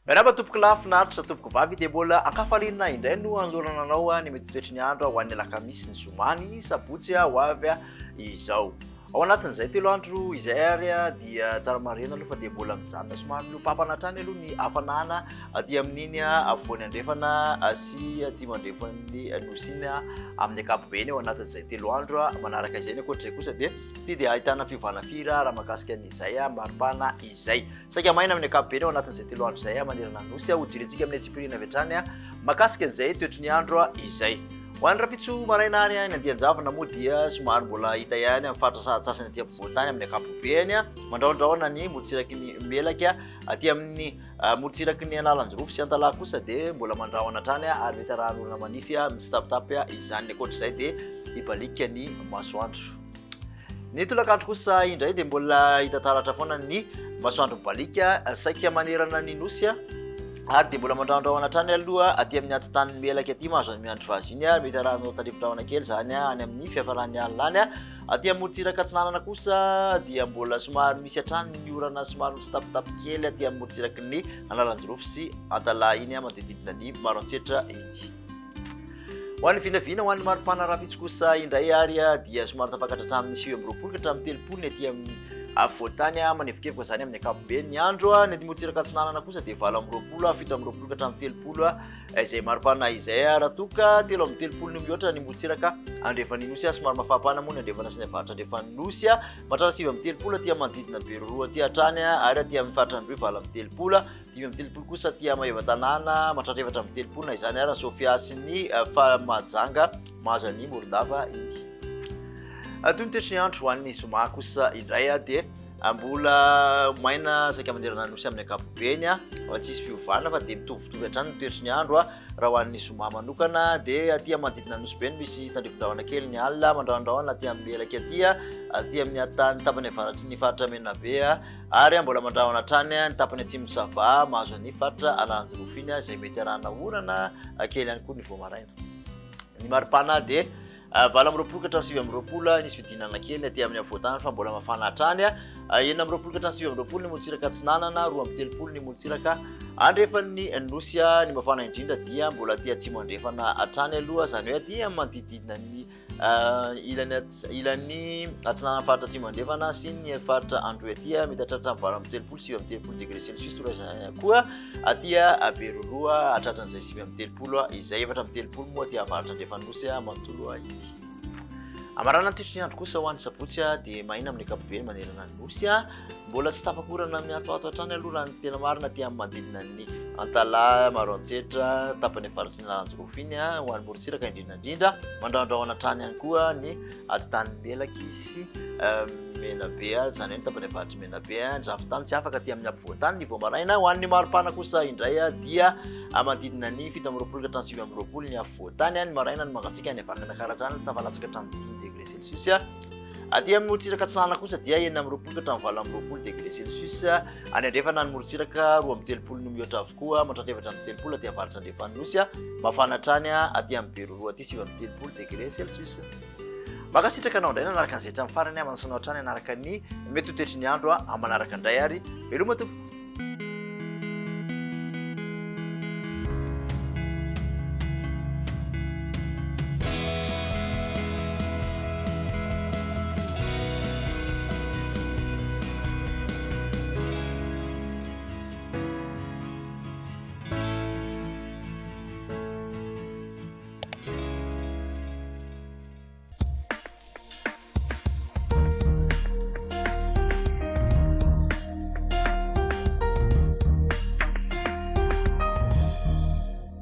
Miarahaba tompoko lafinaritra tompoko vavy dia mbola ankafalinana indray no anlorana anao ny mety toetry ny andro ho an'ny alakamisy ny zomany sabotsy ho avy izao. Ao anatin'izay telo andro izay ary dia tsara marina aloha fa dia mbola mijanona somary miopapana hatrany aloha ny hafanana aty amin'iny avoany andrefana sy atsimo andrefan'ny nosy iny amin'ny ankapobeny ao anatin'izay telo andro manaraka izay ny ankoatr'izay kosa dia tsy dia ahitana fiovanafira raha mahakasika an'izay maripana izay. Saika maina amin'ny ankapobeny ao anatin'izay telo andro izay manerana nosy hojirentsika amin'ny atsipirina avy hatrany mahakasika an'izay toetry ny andro izay. Ho an'ny rapitso maraina any ny andian-javana moa dia somary mbola hita ihany amin'ny faritra sasany aty ampovoantany amin'ny ankapobeny mandraondraona ny morotsiraky ny melaka aty amin'ny morotsiraky ny analanjorofo sy antalahy kosa dia mbola mandrahona hatrany ary mety arahan'olona manify mitsitapitapy izany ankoatr'izay dia hibalika ny masoandro. Ny tolakandro kosa indray dia mbola hita taratra foana ny masoandro mibalika saika manerana ny nosy ary dia mbola mandraondraona hatrany aloha aty amin'ny antitanin'ny melaka aty mahazo ny miandro vaziny mety arahanao tarivo-drahona kely zany any amin'ny fiafaran'ny alina any aty amin'ny morotsiraka atsinanana kosa dia mbola somary misy hatrany ny orana somary mitsitapitapy kely aty amin'ny morotsiraky ny analanjorofo sy antalahy iny manodididina ny maroantsetra iny. Ho an'ny vinavina ho an'ny maripana rapitso kosa indray ary dia somary tapakatra hatramin'ny 9 ka hatramin'ny 3 ny aty amin'ny avoantany manevokevoka zany amin'ny ankapobeny ny andro ny morotsiraka atsinanana kosa dia 9 ka hatramin'ny 3 izay maripana izay raha toka 3 ny mihoatra ny morotsiraka andrefan'ny nosy somary mafapana moa ny andrefana sy ny avaratra andrefan'ny nosy mahatrana 7 aty manodidina Beroro aty hatrany ary aty amin'ny faritra Androy 7 kosa aty Mahevatanana mahatratra 7 na izany ary Sofia sy ny Famajanga mahazo ny Morondava iny. Toy ny toetry ny andro ho an'ny zoma kosa indray dia mbola maina saika manderana nosy amin'ny ankapobeny tsisy fiovana fa dia mitovitovy hatrany ny toetry ny andro raha ho an'ny zoma manokana dia aty manodidina nosy be misy tandrivo-drahona kely ny alina mandraondraona aty amin'ny melaka aty amin'ny atany tapany avaratry ny faritra Menabe ary mbola mandrahona hatrany ny tapany atsimo sava mahazo ny faritra Analanjorofo iny izay mety arahana orana kely ihany koa ny vao maraina. Ny maripana dia 20 ka hatramin'ny 20 nisy fidinana kely aty amin'ny avoantany fa mbola mafana hatrany 20 ka hatramin'ny 20 ny morotsiraka atsinanana 20 ny morotsiraka andrefan'ny nosy ny mafana indrindra dia mbola aty atsimo andrefana hatrany aloha zany hoe aty manodididina ny ilan'ny atsinanana faritra atsimo andrefana sy ny faritra Androy aty mety hatratra 30 sy 30 degré celsius zany koa aty Beroro hatratran'izay 30 izay 30 moa aty avaratra andrefan'ny nosy manontolo ity. Amarana ny toetry ny andro kosa ho an'ny sabotsy dia maina amin'ny ankapobeny manerana ny nosy mbola tsy tapakorana miatoato hatrany aloha raha ny tena marina aty amin'ny manodidina ny antalahy maroantsetra tapany avaratry ny Analanjorofo iny ho an'ny morotsiraka indrindrandrindra mandraondraona hatrany ihany koa ny antitanin'ny melaky sy Menabe zany hoe ny tapany avaratry Menabe ndrafitany tsy afaka aty amin'ny afovoantany ny vao maraina. Ho an'ny maripana kosa indray dia manodidina ny 17 ka hatramin'ny 19 ny afovoantany ny maraina ny mangatsika ny avakana karatrany tafalatsaka hatramin'ny 10 degré celsius aty amin'ny morotsiraka atsinanana kosa dia 9 ka hatramin'ny 20 degré celsius any andrefana ny morotsiraka 30 no mihoatra avokoa mahatratra 30 aty avaratra andrefan'ny nosy mafana hatrany aty amin'ny Beroro aty 30 degré celsius. Makasitraka anao indray nanaraka an'izay hatramin'ny farany manasonao hatrany anaraka ny mety ho toetry ny andro manaraka indray ary veloma tompoko.